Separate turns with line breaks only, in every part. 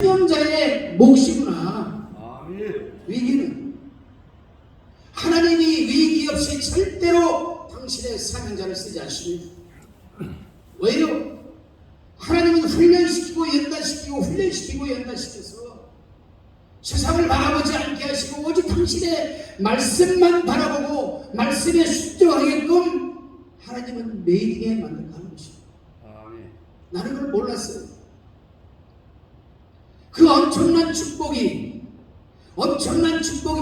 사명자의 몫이구나. 위기는 하나님이 위기 없이 절대로 당신의 사명자를 쓰지 않습니다. 왜요? 하나님은 훈련시키고 연단시키고 훈련시키고 연단시켜서 세상을 바라보지 않게 하시고 오직 당신의 말씀만 바라보고 말씀에 순종하게끔 하나님은 메이딩에 만들어가는 것입니다. 나는 그걸 몰랐어요. 그 엄청난 축복이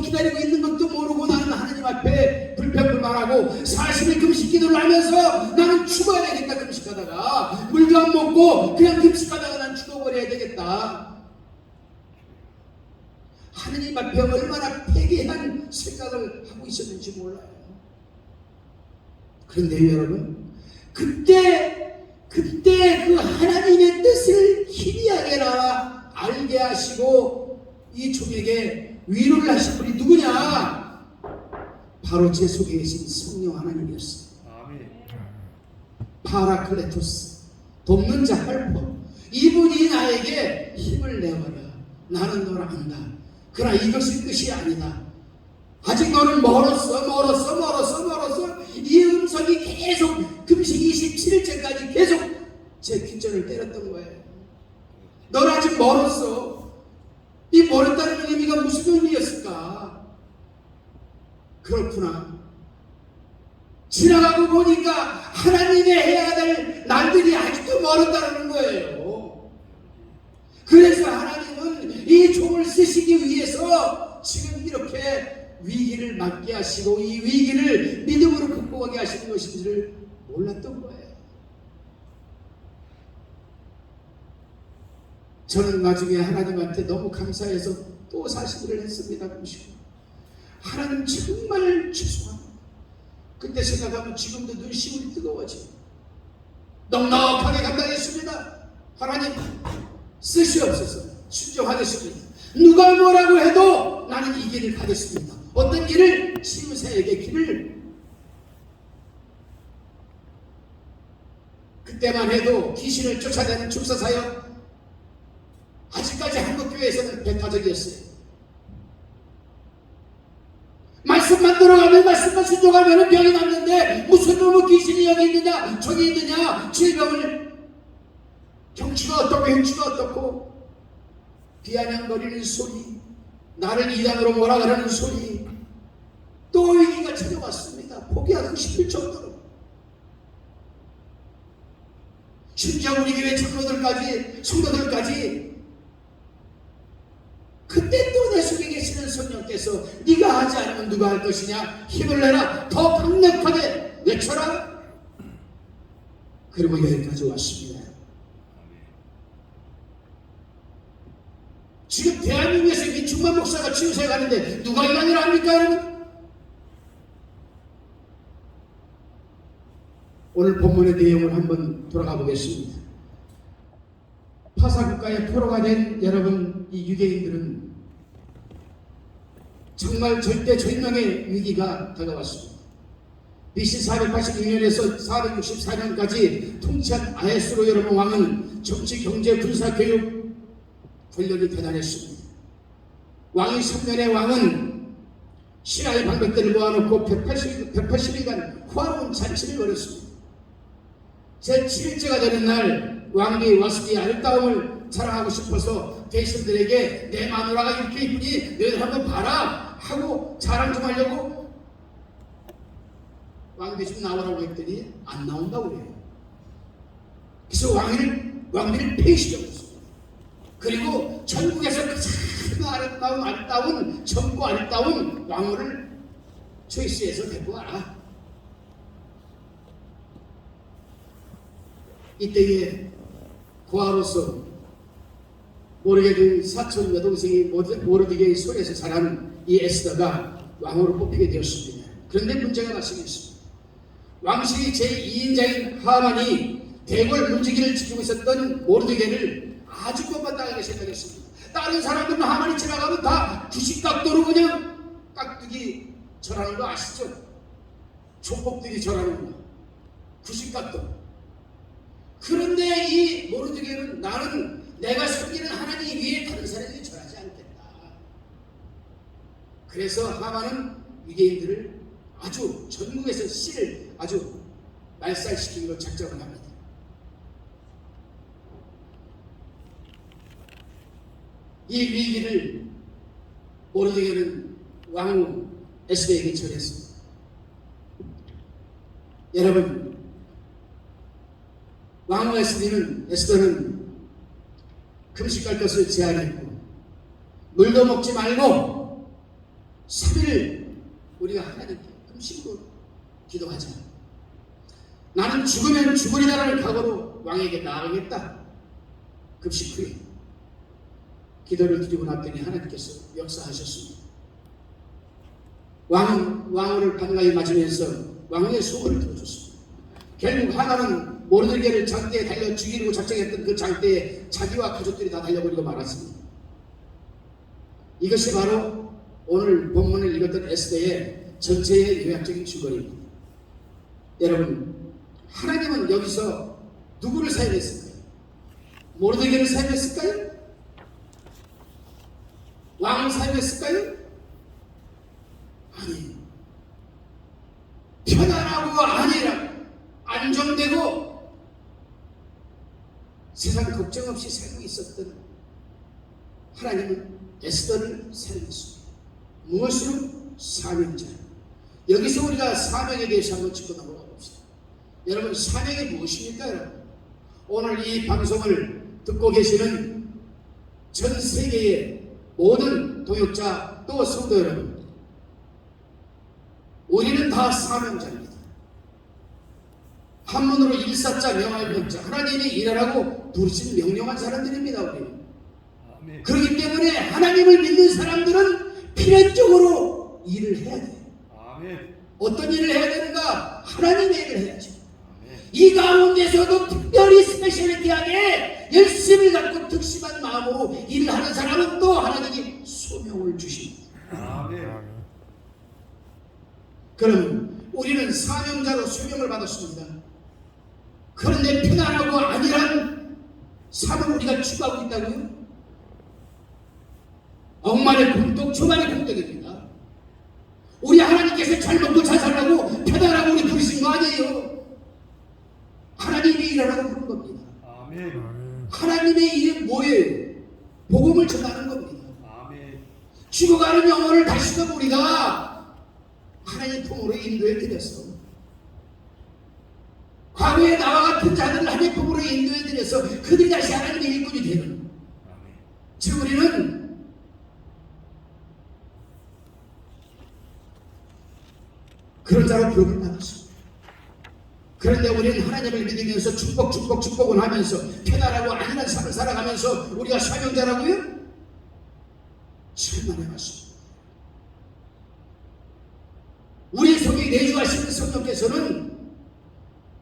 기다리고 있는 것도 모르고 나는 하나님 앞에 불평불만하고 40일 금식 기도를 하면서 나는 죽어야 되겠다. 금식하다가 물도 안 먹고 그냥 금식하다가 난 죽어버려야 되겠다. 하나님 앞에 얼마나 패괴한 생각을 하고 있었는지 몰라요. 그런데 여러분, 그때 그 하나님의 뜻을 희미하게 알게 하시고 이 종에게 위로를 하신 분이 누구냐? 바로 제 속에 계신 성령 하나님이었어요. 파라클레토스, 돕는 자 헬퍼. 이분이 나에게 힘을 내어라. 나는 너를 안다. 그러나 이것이 끝이 아니다. 아직 너는 멀었어. 이 음성이 계속 금식 27일째까지 계속 제 귓전을 때렸던 거예요. 넌 아직 멀었어. 이 멀었다는 의미가 무슨 의미였을까? 그렇구나. 지나가고 보니까 하나님의 해야 될 날들이 아직도 멀었다는 거예요. 그래서 하나님은 이 종을 쓰시기 위해서 지금 이렇게 위기를 맞게 하시고 이 위기를 믿음으로 극복하게 하시는 것인지를 몰랐던 거예요. 저는 나중에 하나님한테 너무 감사해서 또 40일을 했습니다. 하나님 정말 죄송합니다. 그때 생각하면 지금도 눈시울이 뜨거워져. 넉넉하게 감당했습니다. 하나님 쓰시옵소서. 순종하겠습니다. 누가 뭐라고 해도 나는 이 길을 가겠습니다. 어떤 길을? 치유사에게 길을. 그때만 해도 귀신을 쫓아내는 축사사역 아직까지 한국교회에서는 배타적이었어요. 말씀만 들어가면 말씀만 순종하면 병이 낫는데 무슨 놈의 귀신이 여기 있느냐 저기 있느냐 질병을 정치가 어떻고 형치가 어떻고 비아냥거리는 소리 나를 이단으로 몰아가라는 소리 또 위기가 찾아왔습니다. 포기하고 싶을 정도로 심지어 우리 교회 성도들까지 그때 또 내 속에 계시는 성령께서 네가 하지 않으면 누가 할 것이냐 힘을 내라 더 강력하게 외쳐라. 그리고 여기까지 왔습니다. 지금 대한민국에서 이충만 목사가 치유사에 가는데 누가 이만일 합니까 여러분? 오늘 본문의 내용을 한번 돌아가 보겠습니다. 파사국가의 포로가 된 여러분 이 유대인들은 정말 절대절명의 위기가 다가왔습니다. BC 486년에서 464년까지 통치한 아헤스로 여러분 왕은 정치, 경제, 군사, 교육 권력이 대단했습니다. 왕이 3년의 왕은 신하의 방백들을 모아놓고 180일간 화로운 잔치를 벌였습니다. 제7일째가 되는 날 왕이 와스디의 아름다움을 자랑하고 싶어서 대신들에게 내 마누라가 이렇게 이쁘니 너희들 한번 봐라 하고 자랑 좀 하려고 왕비 좀 나오라고 했더니 안 나온다고 그래요. 그래서 왕비를 폐시켰습니다. 그리고 전국에서 가장 아름다운 젊고 아름다운 왕후를 초이스해서 데리고 와라. 이때에 고아로서 모르게된 사촌 여동생이 모르디게의 손에서 자란 이 에스더가 왕으로 뽑히게 되었습니다. 그런데 문제가 발생했습니다. 왕실이 제2인자인 하만이 대궐 문지기를 지키고 있었던 모르디게를 아주 못마땅하게 생각했습니다. 다른 사람들은 하만이 지나가면 다 90각도로 그냥 깍두기 절하는 거 아시죠? 족복들이 절하는 거 90각도. 그런데 이 모르드게는 나는 내가 섬기는 하나님 위에 다른 사람이 절하지 않겠다. 그래서 하만은 유대인들을 아주 전국에서 씨를 아주 말살시키기로 작정을 합니다. 이 위기를 모르드게는 왕후 에스더에게 전했습니다. 여러분, 왕후 에스더는 금식할 것을 제안했고 물도 먹지 말고 3일 우리가 하나님께 금식으로 기도하자. 나는 죽으면 죽으리라는 각오로 왕에게 나아가겠다. 금식 후에 기도를 드리고 났더니 하나님께서 역사하셨습니다. 왕후를 반가이 맞으면서 왕의 소원을 들어줬습니다. 결국 하나는 모르드게를 장대에 달려 죽이려고 작정했던 그 장대에 자기와 가족들이 다 달려버리고 말았습니다. 이것이 바로 오늘 본문을 읽었던 에스더의 전체의 요약적인 줄거리입니다. 여러분, 하나님은 여기서 누구를 사용했을까요? 모르드게를 사용했을까요? 왕을 사용했을까요? 아니, 편안하고 안일하고 안정되고 세상 걱정 없이 살고 있었던 하나님은 에스더를 사용했습니다. 무엇으로? 사명자. 여기서 우리가 사명에 대해서 한번 짚고 넘어가 봅시다. 여러분, 사명이 무엇입니까? 여러분, 오늘 이 방송을 듣고 계시는 전 세계의 모든 동역자 또 성도 여러분, 우리는 다 사명자입니다. 한문으로 일사자 명할명자, 하나님이 일하라고 부르신 명령한 사람들입니다. 우리는. 아멘. 그렇기 때문에 하나님을 믿는 사람들은 필연적으로 일을 해야 돼요. 아멘. 어떤 일을 해야 되는가? 하나님의 일을 해야죠. 아멘. 이 가운데서도 특별히 스페셜리티하게 열심히 갖고 특심한 마음으로 일을 하는 사람은 또 하나님이 소명을 주십니다. 아멘. 그럼 우리는 사명자로 소명을 받았습니다. 그런데 편안하고 안일한 삶을 우리가 추구하고 있다고요? 억만의 공덕, 초만의 공덕입니다. 우리 하나님께서 잘 먹고 잘 살라고 편안하고 우리 부르신 거 아니에요. 하나님이 일하라고 부른 겁니다. 아멘. 하나님의 일이 뭐예요? 복음을 전하는 겁니다. 아멘. 죽어가는 영혼을 다시금 우리가 하나님 품으로 인도해 드렸어. 과거에 나와 같은 자들을 하나님 품으로 인도해 드려서 그들이 다시 하나님의 일꾼이 되는. 즉 우리는 그런 자로 부름을 받았습니다. 그런데 우리는 하나님을 믿으면서 축복을 하면서 편안하고 안일한 삶을 살아가면서 우리가 사명자라고요? 천만에 맞습니다. 우리 속에 내주하시는 성령께서는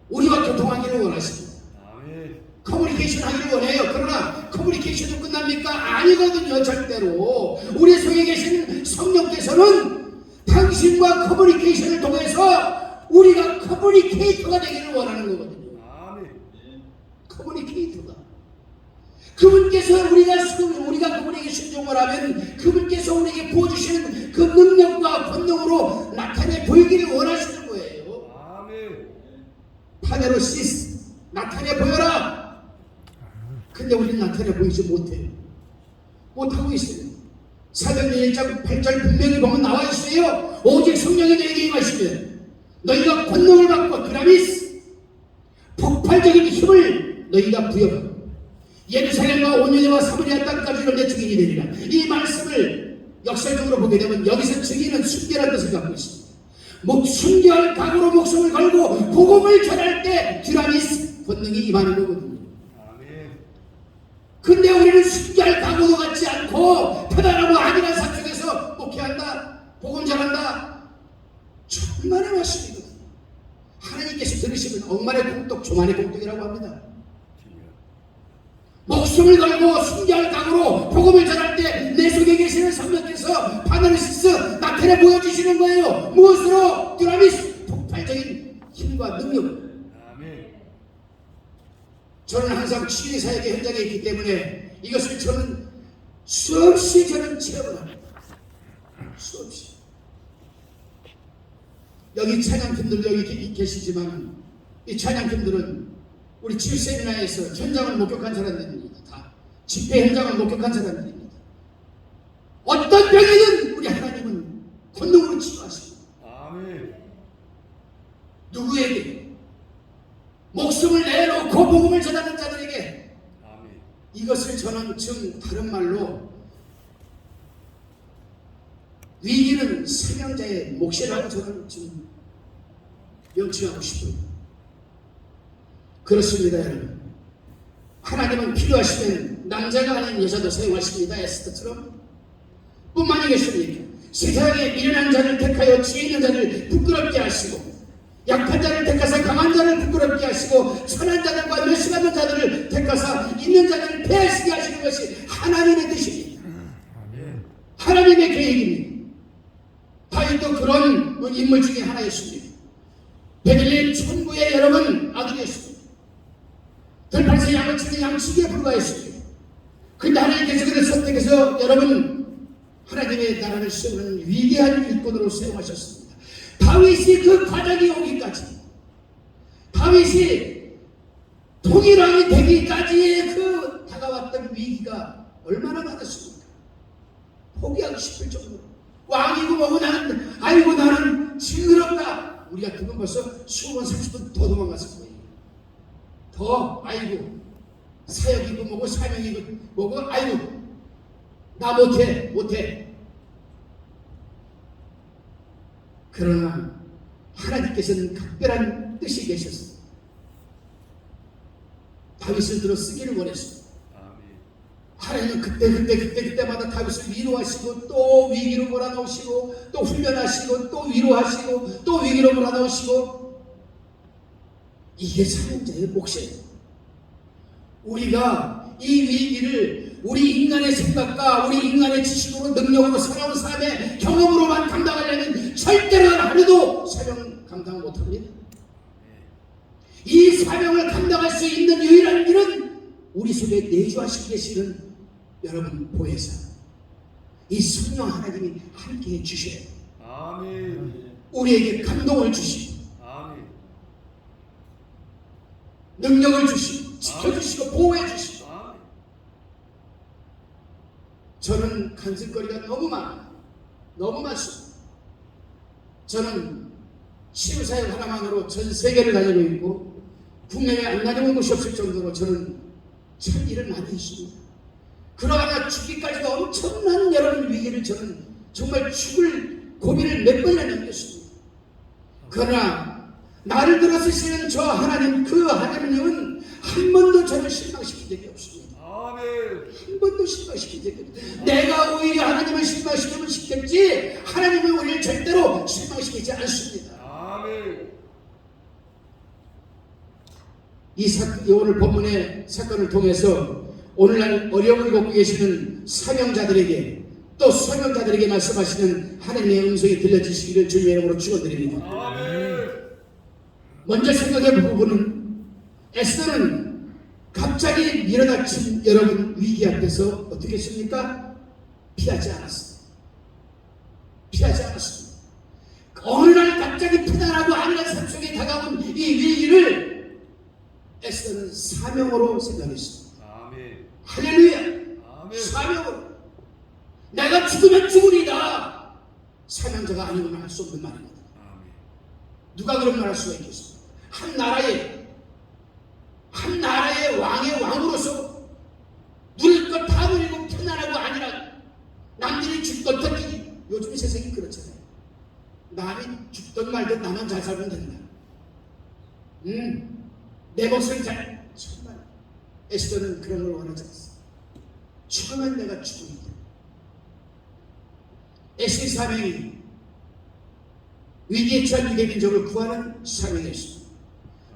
우리와 교통하기를 원하십니다. 아멘. 커뮤니케이션 하기를 원해요. 그러나 커뮤니케이션은 끝납니까? 아니거든요. 절대로. 우리 속에 계시는 성령께서는 당신과 커뮤니케이션을 통해서 우리가 커뮤니케이터가 되기를 원하는 거거든요. 아멘. 커뮤니케이터가. 그분께서 우리가 그분에게 순종을 하면 그분께서 우리에게 부어주시는 그 능력과 권능으로 나타내 보이기를 원하시는 거예요. 아멘. 파네로시스, 나타내 보여라. 근데 우리는 나타내 보이지 못해요. 못하고 있어요. 사도행전 1장 8절 분명히 보면 나와 있어요. 오직 성령이 너에게 임하시면 너희가 권능을 받고 드라미스, 폭발적인 힘을 너희가 부여받고 예루살렘과 온유대와 사마리아 땅까지를 내 증인이 되리라. 이 말씀을 역설적으로 보게 되면 여기서 증인은 순결한 뜻을 갖고 있습니다. 순결 각오로 목숨을 걸고 복음을 전할 때 드라미스 권능이 임하는 거거든요. 근데 우리는 순결 각오도 갖지 않고 편안하고 안일한 삶 속에서 목회한다, 복음 전한다. 천만의 말씀이거든요. 하나님께서 들으시면 억만의 공덕, 조만의 공덕이라고 합니다. 목숨을 걸고 순결 각오로 복음을 전할 때 내 속에 계시는 성령께서 파네르시스 나타내 보여주시는 거예요. 무엇으로? 드라미스, 폭발적인 힘과 능력. 아멘. 저는 항상 치유의 사역의 현장에 있기 때문에 이것을 저는 수없이 저는 체험을 합니다. 수없이. 여기 찬양팀들도 여기 계시지만 이 찬양팀들은 우리 치유세미나에서 현장을 목격한 사람들입니다. 다 집회 현장을 목격한 사람들입니다. 어떤 병이든 우리 하나님은 권능으로 치유하십니다.
아멘.
누구에게? 목숨을 내놓고 복음을 전하는 자들에게.
아멘.
이것을 저는 지금 다른 말로 위기는 생명자의 몫이라고 저는 지금 명칭하고 싶어요. 그렇습니다, 여러분. 하나님은 필요하시면 남자가 아닌 여자도 사용하십니다. 에스더처럼. 뿐만 아니겠습니까? 세상에 미련한 자를 택하여 지혜 있는 자를 부끄럽게 하시고 약한 자를 택하사 강한 자를 부끄럽게 하시고 선한 자들과 멸시받는 자들을 택하사 있는 자들을 패하시게 하시는 것이 하나님의 뜻입니다. 하나님의 계획입니다. 다윗도 그런 인물 중에 하나였습니다. 베들레헴 천부의 여러분 아들이었습니다. 들판에서 양을 치는 양치기에 불과했습니다. 그런데 하나님께서 그를 선택해서 여러분 하나님의 나라를 세우는 위대한 일꾼으로 사용하셨습니다. 다윗이 그 과정이 오기까지, 다윗이 통일왕이 되기까지의 그 다가왔던 위기가 얼마나 많았습니까? 포기하고 싶을 정도로. 왕이고 뭐고 나는 징그럽다. 우리 같은 건 벌써 20번 30번 더 도망갔을 거예요. 더 아이고 사역이고 뭐고 사명이고 뭐고 아이고 나 못해. 그러나 하나님께서는 특별한 뜻이 계셨습니다. 다윗을 들어 쓰기를 원했습니다. 하나님은 그때마다 다윗을 위로하시고 또 위기로 몰아넣으시고 또 훈련하시고 또 위로하시고 또 위기로 몰아넣으시고. 이게 사명자의 몫이에요. 우리가 이 위기를 우리 인간의 생각과 우리 인간의 지식으로 능력으로 살아온 삶의 경험으로만 감당하려면 절대로 하루도 사명 감당 못합니다. 이 사명을 감당할 수 있는 유일한 길은 우리 속에 내주하시고 계시는 여러분 보혜사 이 성령 하나님이 함께해 주셔야 돼요.
아멘.
우리에게 감동을 주시고
아멘.
능력을 주시고 지켜주시고 보호해 주시고. 저는 간증거리가 너무 많습니다. 저는 치유사역 하나만으로 전 세계를 다니고 있고 국내에 안 다녀본 곳이 없을 정도로 저는 참 일을 많이 했습니다. 그러나 죽기까지도 엄청난 여러분 위기를 저는 정말 죽을 고비를 몇 번이나 넘겼습니다. 그러나 나를 들어 쓰시는 저 하나님, 그 하나님은 한 번도 저를 실망시킨 적이 없습니다. 한 번도 실망시킨 적이 없습니다. 내가 오히려 하나님을 실망시키면 시켰지 하나님은 우리를 절대로 실망시키지 않습니다. 이 오늘 본문의 사건을 통해서 오늘날 어려움을 겪고 계시는 사명자들에게 또 소명자들에게 말씀하시는 하나님의 음성이 들려주시기를 주님의 이름으로 축원드립니다. 먼저 생각해 볼 부분은 에스더는 갑자기 일어닥친 여러분 위기 앞에서 어떻게 했습니까? 피하지 않았습니다. 어느 날 갑자기 피난하고 아니란 삶 속에 다가온 이 위기를 에스더는 사명으로 생각했습니다. 할렐루야. 사명으로. 내가 죽으면 죽으리다. 사명자가 아니고는 할 수 없는 말입니다. 누가 그런 말 할 수가 있겠습니까? 한 나라의 왕의 왕으로서 누릴 것 다 누리고 편안하고 아니라 남들이 죽던 터기. 요즘 세상이 그렇잖아요. 남이 죽던 말든 나만 잘 살면 된다. 내 몫을 잘. 정말 에스더는 그런 걸 원하지 않았어. 죽으면 내가 죽으리다. 에스더의 사명이 위기에 처한 유대 민족을 구하는 사명이었습니다.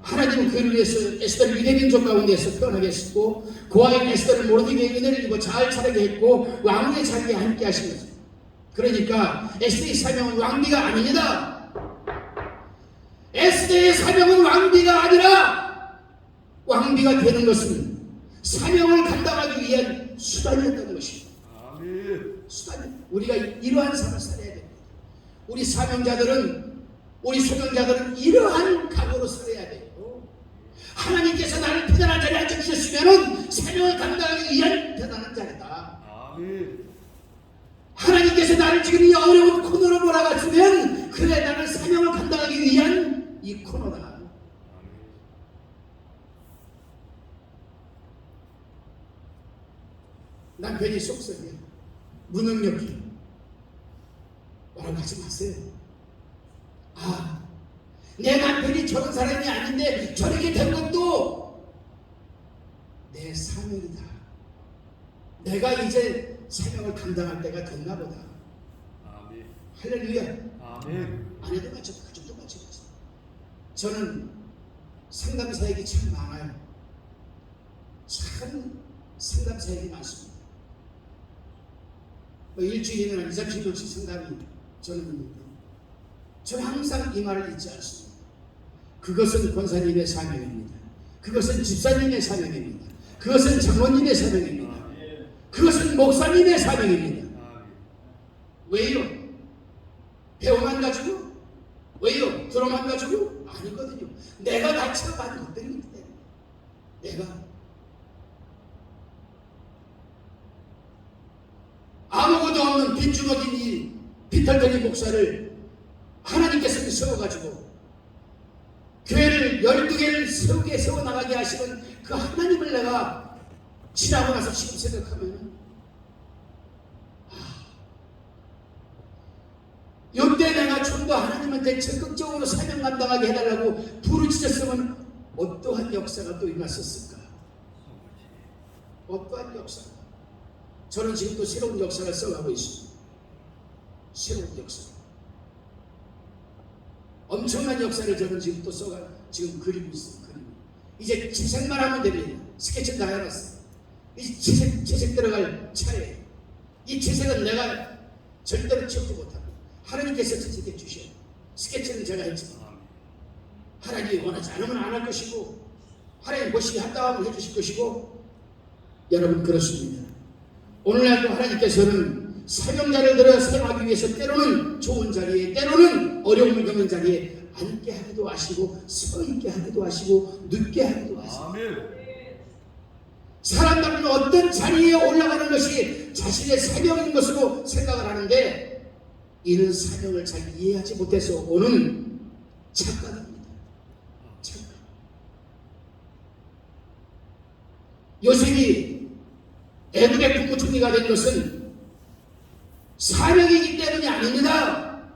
하나님은 그를 위해서 에스더를 유대 민족 가운데서 태어나게 했고 그 아인 에스더를 모르드게의 은혜를 입어 잘 자라게 했고 왕의 자리에 함께 하신 거죠. 그러니까 에스더의 사명은 왕비가 아닙니다. 에스더의 사명은 왕비가 아니라 왕비가 되는 것은 사명을 감당하기 위한 수단이었던 것입니다.
아멘.
수단. 우리가 이러한 삶을 살아야 됩니다. 우리 사명자들은, 우리 소명자들은 이러한 각오로 살아야 돼요. 하나님께서 나를 대단한 자리에 앉혀주셨으면 사명을 감당하기 위한 대단한 자리다.
아멘.
하나님께서 나를 지금 이 어려운 코너로 몰아갔으면 그래, 나는 사명을 감당하기 위한 이 코너다. 남편이 속썩이야. 무능력해. 뭐라고 하지 마세요. 아, 내 남편이 저런 사람이 아닌데 저렇게 된 것도 내 사명이다. 내가 이제 사명을 감당할 때가 됐나 보다.
아멘.
할렐루야.
아멘.
아내도 마찬가지, 가족도 마찬가지. 저는 상담 사역이 참 많아요. 참 상담 사역이 많습니다. 일주일에는 한 2, 30명씩 상담이 저는 있는데, 저는 항상 이 말을 잊지 않습니다. 그것은 권사님의 사명입니다. 그것은 집사님의 사명입니다. 그것은 장로님의 사명입니다. 그것은 목사님의 사명입니다. 왜요? 배우만 가지고? 왜요? 들어만 가지고? 아니거든요. 내가 다쳐간 것들이기 때문에. 내가 아무것도 없는 빈주먹인 이 빈털터리 목사를 하나님께서 세워가지고 교회를 12개를 세워나가게 하시는 그 하나님을 내가 지나고 나서 지금 생각하면, 이때 내가 좀 더 하나님한테 적극적으로 사명 감당하게 해달라고 부르짖었으면 어떠한 역사가 또 일어났었을까? 어떠한 역사가? 저는 지금 또 새로운 역사를 써가고 있습니다. 새로운 역사. 엄청난 역사를 저는 지금 또 지금 그리고 있어요. 이제 채색만 하면 됩니다. 스케치는 다 해놨어요. 이 채색 들어갈 차례예요. 이 채색은 내가 절대로 치우지 못하고 하나님께서 채색해 주셔요. 스케치는 제가 했지만 하나님이 원하지 않으면 안 할 것이고, 하나님 보시기 한다 하면 해주실 것이고. 여러분, 그렇습니다. 오늘날도 하나님께서는 사명자를 들어 사용하기 위해서 때로는 좋은 자리에, 때로는 어려움을 겪는 자리에 앉게 하기도 하시고, 서 있게 하기도 하시고, 눕게 하기도 하시고.
아멘.
사람들은 어떤 자리에 올라가는 것이 자신의 사명인 것으로 생각을 하는데, 이는 사명을 잘 이해하지 못해서 오는 착각입니다. 착각. 요셉이 애굽의 국무총리가 된 것은 사명이기 때문이 아닙니다.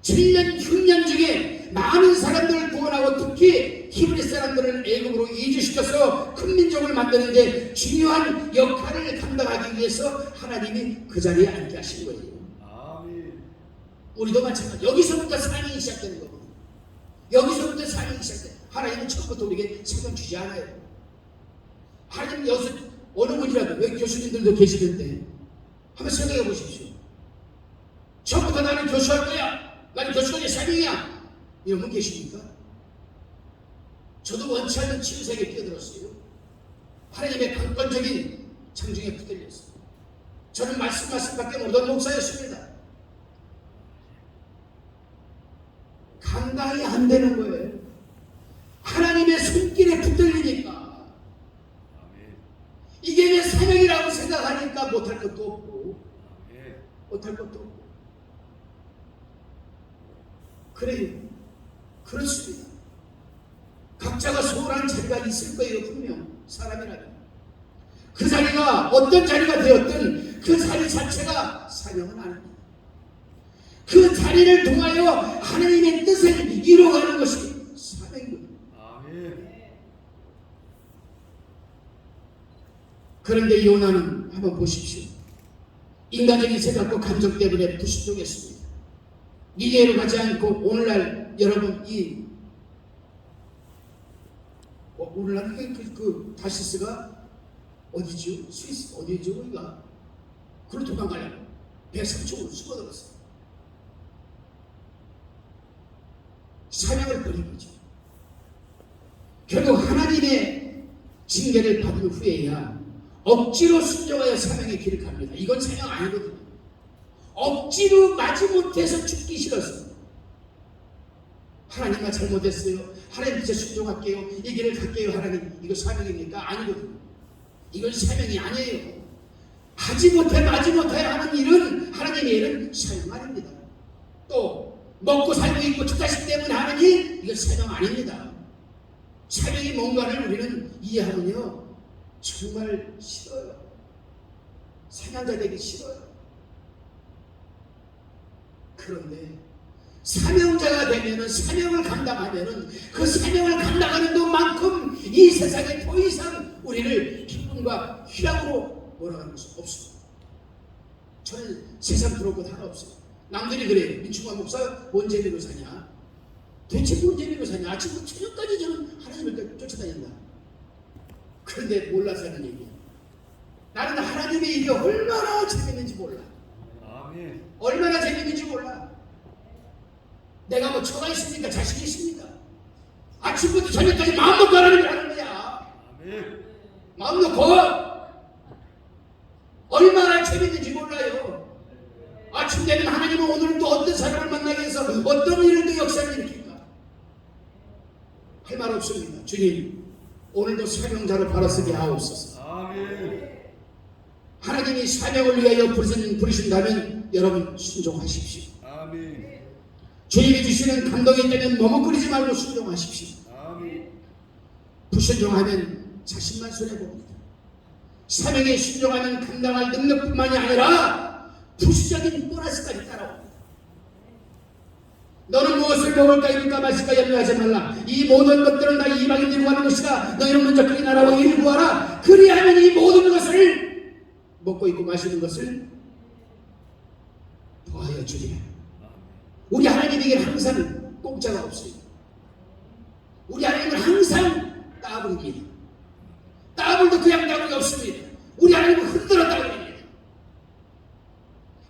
7년 흉년 중에 많은 사람들을 구원하고 특히 히브리 사람들을 애굽으로 이주시켜서 큰 민족을 만드는데 중요한 역할을 감당하기 위해서 하나님이 그 자리에 앉게 하신 거예요.
아멘.
우리도 마찬가지. 여기서부터 사명이 시작되는 거거든요. 여기서부터 사명이 시작돼요. 하나님은 처음부터 우리에게 사명 주지 않아요. 하나님 여기서 어느 분이라도, 여기 교수님들도 계시는데 한번 생각해 보십시오. 처음부터 나는 교수할 거야, 나는 교수가 내 사명이야, 이런 분 계십니까? 저도 원치 않는 치유색에 뛰어들었어요. 하나님의 강권적인 창중에 붙들렸어요. 저는 말씀밖에 모르던 목사였습니다. 감당이 안 되는 거예요. 하나님의 손길에 붙들리니까. 이게 내 사명이라고 생각하니까 못할 것도 없고, 못할 것도 없고. 그래요. 그렇습니다. 각자가 소홀한 자리가 있을 거예요. 분명 사람이라면. 그 자리가 어떤 자리가 되었든 그 자리 자체가 사명은 아닙니다. 그 자리를 통하여 하나님의 뜻을 이루어가는 것이 사명입니다. 그런데 요나는 한번 보십시오. 인간적인 생각과 감정 때문에 불순종했습니다. 니네로 가지 않고 오늘날 여러분 오늘날 그 다시스가 어디죠? 스위스 어디죠? 우리가 그걸 도망가려고 103층으로 숨어들었어요. 사명을 버린 거죠. 결국 하나님의 징계를 받은 후에야 억지로 순종하여 사명의 길을 갑니다. 이건 사명 아니거든요. 억지로 마지못해서 죽기 싫어서 하나님과 잘못했어요. 하나님 진짜 순종할게요. 이 길을 갈게요. 하나님 이거 사명입니까? 아니거든요. 이건 사명이 아니에요. 하지 못해 마지못해 하는 일은 하나님의 일은 사명 아닙니다. 또 먹고 살고 있고 저 자식 때문에 하는 일 이건 사명 아닙니다. 사명이 뭔가를 우리는 이해하면요 정말 싫어요. 사명자 되기 싫어요. 그런데 사명자가 되면은 사명을 감당하면은 그 사명을 감당하는 것만큼 이 세상에 더 이상 우리를 기쁨과 희락으로 몰아가는 것은 없습니다. 저는 세상 부러운 것 하나 없어요. 남들이 그래요. 민충환 목사 뭔 재미로 사냐? 대체 뭔 재미로 사냐? 아침부터 저녁까지 저는 하나님을 쫓아다닌다. 그런데 몰라서 하는 얘기야. 나는 하나님의 일이 얼마나 재밌는지 몰라.
아멘.
얼마나 재밌는지 몰라. 내가 뭐 처가 있습니까? 자식이 있습니까? 아침부터 저녁까지 마음 놓고 하나님을 하는 거야.
아멘.
마음 놓고 얼마나 재밌는지 몰라요. 아침 되면 하나님은 오늘은 또 어떤 사람을 만나게 해서 어떤 일을 또 역사를 일으킬까? 할 말 없습니다. 주님 오늘도 사명자로 바라쓰게 하옵소서.
아멘.
하나님이 사명을 위하여 부르신다면 여러분 순종하십시오.
아멘.
주님이 주시는 감동이 있다면 머뭇거리지 말고 순종하십시오.
아멘.
불순종하면 자신만 손해봅니다. 사명에 순종하면 감당할 능력뿐만이 아니라 부수적인 보너스까지 따라옵니다. 너는 무엇을 먹을까 입을까 마실까 염려하지 말라. 이 모든 것들은 다 이방인들이 구하는 것이다. 너희는 먼저 그리 나라와 이를 구하라. 그리하면 이 모든 것을 먹고 입고 마시는 것을 더하여 주리라. 우리 하나님에게 항상 공짜가 없어요. 우리 하나님은 항상 따블입니다. 따블도 그냥 따블이 없습니다. 우리 하나님은 흔들어 따블입니다.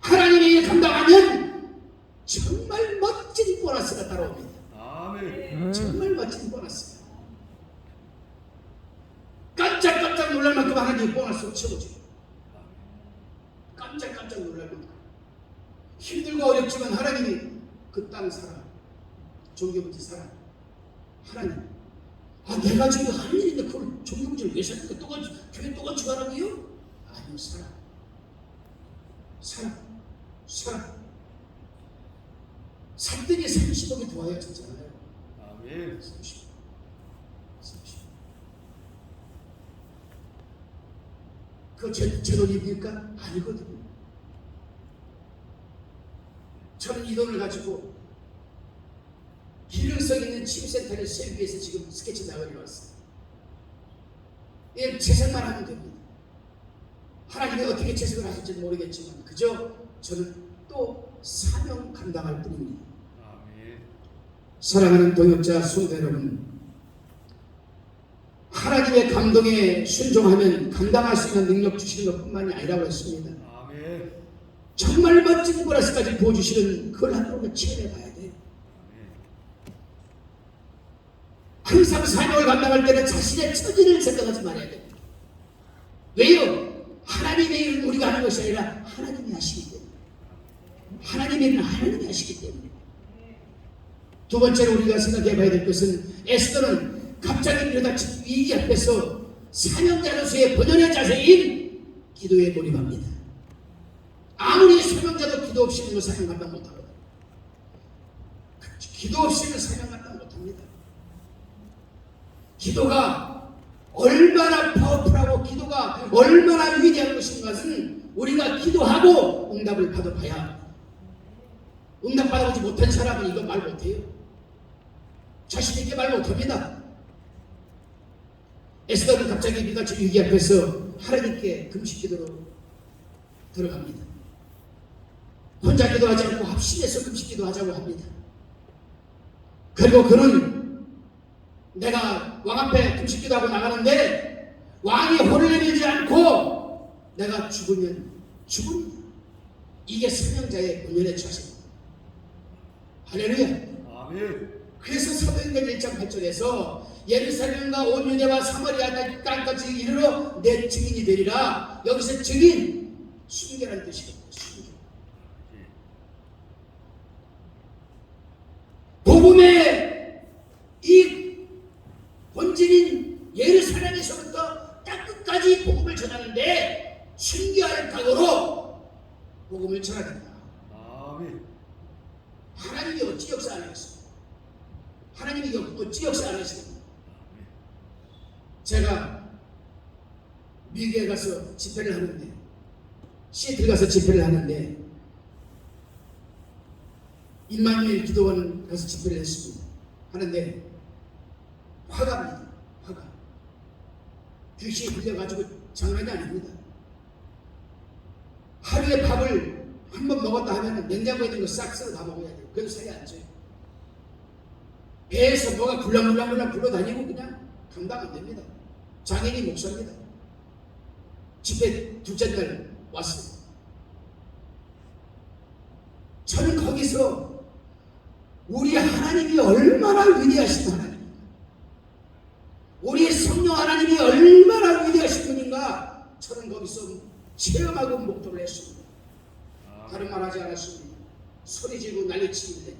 하나님의 일 감당하면 정말 멋진 보너스가 따라옵니다.
아멘.
정말 멋진 보너스가. 깜짝깜짝 놀랄 만큼 하나님이 보너스로 채워줘요. 깜짝깜짝 놀랄 만큼. 힘들고 어렵지만 하나님이 그 땅 살아, 종교부지 살아. 하나님, 내가 지금 하는 일인데 그걸 종교부지를 왜 살까? 교회 또 건축하라고요? 아니요, 살아. 샀더니 30억이 더하여 졌잖아요.
아멘.
30. 그거 제 돈입니까? 아니거든요. 저는 이 돈을 가지고 기능성 있는 치료센터를 세우기 위해서 지금 스케치 나가려 왔어요. 예, 재생만 하면 됩니다. 하나님이 어떻게 재생을 하실지는 모르겠지만 그저 저는 또 사명 감당할 뿐입니다.
아멘.
사랑하는 동역자 성도 여러분, 하나님의 감동에 순종하면 감당할 수 있는 능력 주시는 것뿐만이 아니라고 했습니다.
아멘.
정말 멋진 보너스까지 보여주시는 그걸 한 번은 체험해봐야 돼요. 항상 사명을 감당할 때는 자신의 처지를 생각하지 말아야 됩니다. 왜요? 하나님의 일은 우리가 하는 것이 아니라 하나님이 하시기 때문에. 하나님의 일은 하나님이 하시기 때문에. 두 번째로 우리가 생각해봐야 될 것은 에스더는 갑자기 일어닥친 위기 앞에서 사명자로서의 본연의 자세인 기도에 몰입합니다. 아무리 사명자도 기도 없이는 사명 감당 못하거든요. 기도 없이는 사명 감당 못합니다. 기도가 얼마나 파워풀하고 기도가 얼마나 위대한 것인가는 우리가 기도하고 응답을 받아봐야 합니다. 응답 받아보지 못한 사람은 이거 말 못해요. 자신 있게 말 못합니다. 에스더는 갑자기 미가치 위기 앞에서 하나님께 금식 기도로 들어갑니다. 혼자 기도하지 않고 합심해서 금식 기도하자고 합니다. 그리고 그는 내가 왕 앞에 금식 기도하고 나가는데 왕이 혼을 내밀지 않고 내가 죽으면 이게 사명자의 본연의 자세입니다. 할렐루야.
아멘.
그래서 사도행전 1장 8절에서 예루살렘과 온 유대와 사마리아 땅까지 이르러 내 증인이 되리라. 여기서 증인, 순교라는 뜻이거든요. 순교. 복음의 이 본질인 예루살렘에서부터 땅 끝까지 복음을 전하는데 순교할 각오로 복음을 전해야 된다.
아멘.
하나님이 어찌 역사 안 하겠어요? 하나님이 어찌 역사 안 하시겠어요? 제가 미국에 가서 집회를 하는데, 시애틀 가서 집회를 하는데, 임마누엘 기도원 가서 집회를 했습니다. 하는데 화가입니다. 화가. 귀신이 들려가지고 장난이 아닙니다. 하루에 밥을 한 번 먹었다 하면 냉장고에 있는 거 싹 썰어 다 먹어야 돼요. 그래도 살이 안 쪄요. 배에서 뭐가 굴랑굴랑 굴러다니고 그냥 감당 안 됩니다. 장인이 목사입니다. 집회 둘째 날 왔어요. 저는 거기서 우리 하나님이 얼마나 위대하신 하나님인가, 우리의 성령 하나님이 얼마나 위대하신 분인가, 저는 거기서 체험하고 목도를 했습니다. 다른 말 하지 않았습니다. 소리 지르고 난리치는데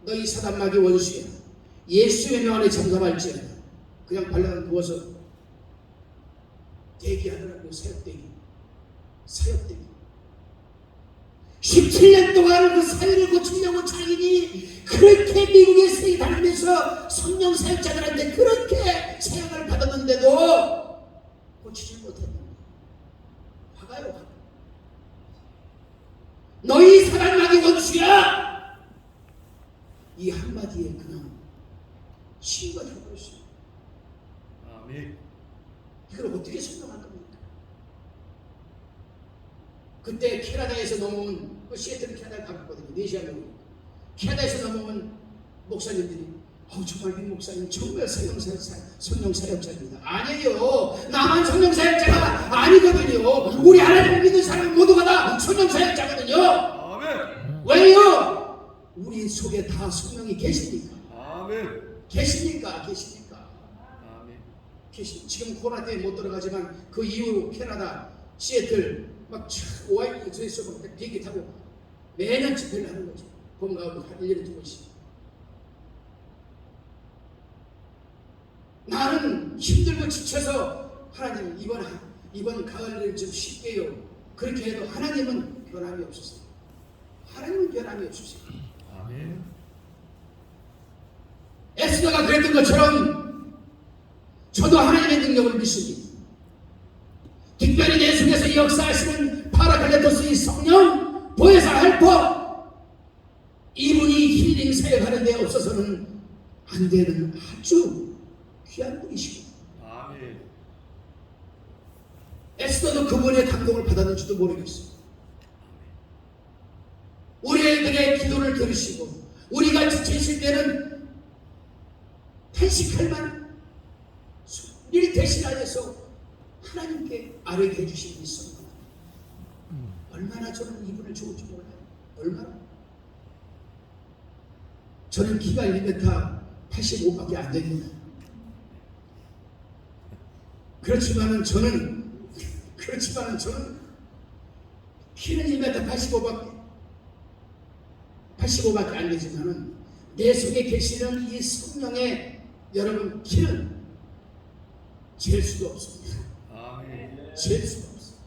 너희 사단마귀 원수야, 예수의 명 안에 잠잠할지어다. 그냥 발라는 누워서 대기하더라고요. 사역대기 17년 동안 그 사회를 고치려고 자기니 그렇게 미국에 세계 다니면서 성령 사역자들한테 그렇게 사역을 받았는데도 고치지 못했다. 화가요, 화가. 너희 사단마귀 원수야, 이 한마디에 그냥 치유가 되어버렸어요.
아멘.
이걸 어떻게 설명할 겁니까? 그때 캐나다에서 넘어온, 시애틀 캐나다에 가봤거든요. 4시간 넘어. 캐나다에서 넘어온 목사님들이 정말 민 목사님 정말 성령 사역자입니다. 아니에요. 나만 성령 사역자가 아니거든요. 우리 하나님을 믿는 사람 모두가 다 성령 사역자거든요.
아멘.
왜요? 우리 속에 다 성령이 계십니까?
아멘.
계십니까?
아멘.
지금 코로나 때문에 못 들어가지만 그 이후 캐나다 시애틀 막 오하이오에서 막 비행기 타고 매년 집회를 하는 거죠. 봄 가을 한 1년에 2번씩. 나는 힘들고 지쳐서 하나님 이번 가을을 좀 쉴게요. 그렇게 해도 하나님은 변함이 없으세요. 하나님은 변함이 없으세요.
아멘.
에스더가 그랬던 것처럼 저도 하나님의 능력을 믿습니다. 특별히 내 속에서 역사하시는 파라클레토스의 성령, 보혜사 헬퍼, 이분이 힐링 사역하는 데 없어서는 안 되는 아주 귀한 분이시고,
아멘.
에스더도 그분의 감동을 받았는지도 모르겠어요. 우리들의 기도를 들으시고 우리가 지치실 때는 탄식할 만 우리를 대신하여서 하나님께 아뢰게 해주신 분이 있습니다. 얼마나 저는 이분을 좋은지 몰라요. 얼마나. 저는 키가 1m 85밖에 안 됩니다. 그렇지만은 저는 키는 1m 85밖에 안 되지만은 내 속에 계시는 이 성령의 여러분 키는 잴 수가 없습니다.
아멘.
잴 수가 없어요.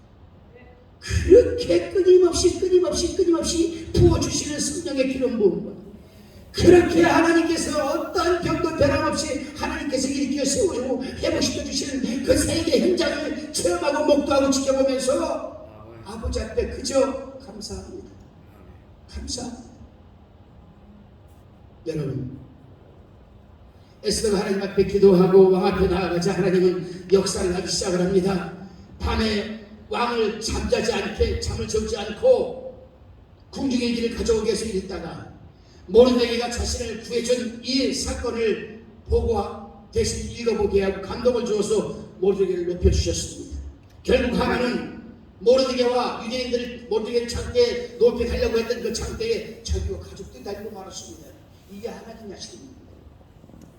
그렇게 끊임없이 부어주시는 성령의 기름 부음과 그렇게 하나님께서 어떤 병도 변함없이 하나님께서 일으켜 세우고 회복시켜 주시는 그 세계 현장을 체험하고 목도하고 지켜보면서 아버지 앞에 그저 감사합니다. 감사합니다. 여러분, 에스더가 하나님 앞에 기도하고 왕 앞에 나아가자 하나님은 역사를 하기 시작을 합니다. 밤에 왕을 잠자지 않게 잠을 재우지 않고 궁중의 길을 가져오기 위해서 읽다가 모르드게가 자신을 구해준 이 사건을 보고 대신 읽어보게 하고 감동을 주어서 모르드게를 높여주셨습니다. 결국 하만은 모르드게와 유대인들을 모르드게를 창대에 높여가려고 했던 그 창대에 자기와 가족들이 달리고 말았습니다. 이게 하나님의 하시는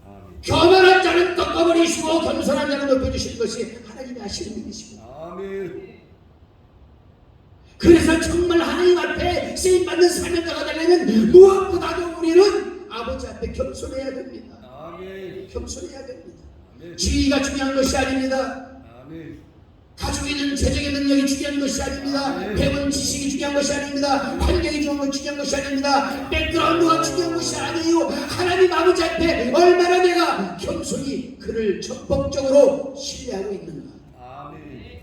아멘.
교만한 자는 꺾어버리시고 겸손한 자는 높여주시는 것이 하나님의 하시는 일이십니다.
아멘.
그래서 정말 하나님 앞에 쓰임받는 사명자가 되려면 무엇보다도 우리는 아버지 앞에 겸손해야 됩니다.
아멘.
겸손해야 됩니다.
아멘.
지위가 중요한 것이 아닙니다.
아멘.
가지고 있는 재정의 능력이 중요한 것이 아닙니다. 배운 지식이 중요한 것이 아닙니다. 환경이 중요한 것이 아닙니다. 백그라운드가 중요한 것이 아니에요. 하나님 아버지 앞에 얼마나 내가 겸손히 그를 적극적으로 신뢰하고 있는가.
아멘.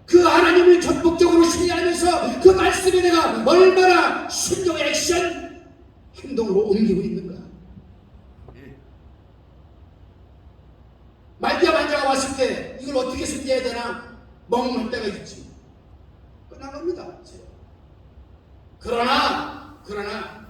그 하나님을 적극적으로 신뢰하면서 그 말씀에 내가 얼마나 순종의 액션 행동으로 옮기고 있는가.
아멘.
말기암 환자가 왔을 때 이걸 어떻게 숨겨야 되나 멍할 때가 있지. 끝난 겁니다. 그러나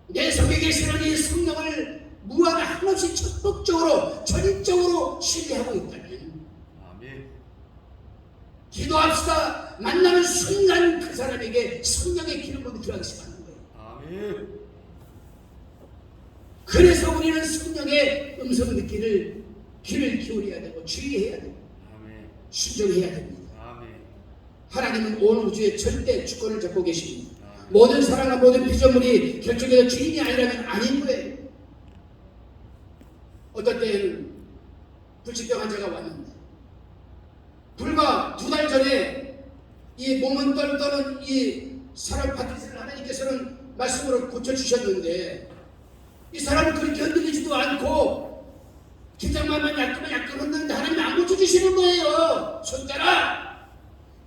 내 속에 계시는 이 성령을 무한 한없이 적극적으로 전인적으로 신뢰하고 있다면
아멘.
기도합시다. 만나는 순간 그 사람에게 성령의 기름으로 들어가기 시작하는 거예요.
아멘.
그래서 우리는 성령의 음성 듣기를 귀를 기울여야 되고 주의해야 되고
아멘.
순종해야 됩니다.
아멘.
하나님은 온 우주의 절대 주권을 잡고 계십니다. 모든 사랑과 모든 피조물이 결정해서 주인이 아니라면 아닌 거예요. 어떨 때는 불치병 환자가 왔는데 불과 2달 전에 이 몸은 떨떠는 이 사람 파티스를 하나님께서는 말씀으로 고쳐주셨는데 이 사람은 그렇게 흔들리지도 않고 긴장만 약간 흔드는데 하나님이 안 고쳐주시는 거예요. 손자라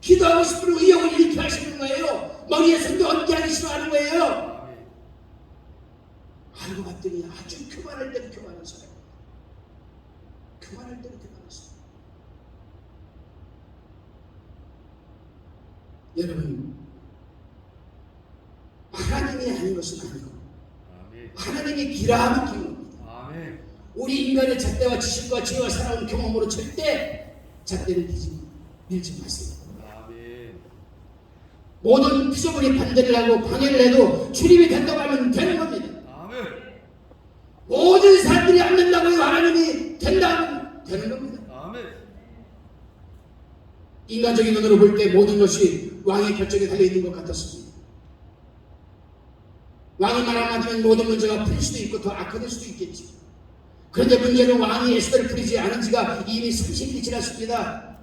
기도하고 싶은 의욕을 잃게 하시는 거예요. 머리에 손도 얹게 하기 싫어하는 거예요.
아멘.
알고 봤더니 아주 교만할 때는 교만한 사람, 교만할 때는 교만한 사람. 여러분, 하나님이 아닌 것은 아니고
아멘.
하나님이 기라하는 기업입니다.
아멘.
우리 인간의 잣대와 지식과 지혜와 살아온 경험으로 절대 잣대를 밀지 마세요.
아멘.
모든 피조물이 반대를 하고 방해를 해도 주님이 된다고 하면 되는 겁니다.
아멘.
모든 사람들이 안 된다고 해도 하나님이 된다 하면 되는 겁니다.
아멘.
인간적인 눈으로 볼 때 모든 것이 왕의 결정에 달려있는 것 같았습니다. 왕이 말 한마디면 모든 문제가 풀릴 수도 있고 더 악화될 수도 있겠지. 그런데 문제는 왕이 에스더를 풀리지 않은 지가 이미 30일이 지났습니다.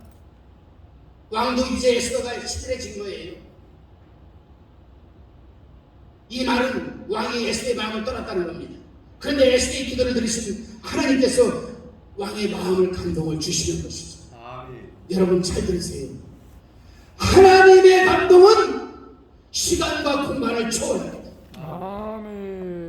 왕도 이제 에스더가 시들해진 거예요. 이 말은 왕이 에스더의 마음을 떠났다는 겁니다. 그런데 에스더의 기도를 들으신 하나님께서 왕의 마음을 감동을 주시는 것이죠.
아멘.
여러분 잘 들으세요. 하나님의 감동은 시간과 공간을 초월합니다.
아멘.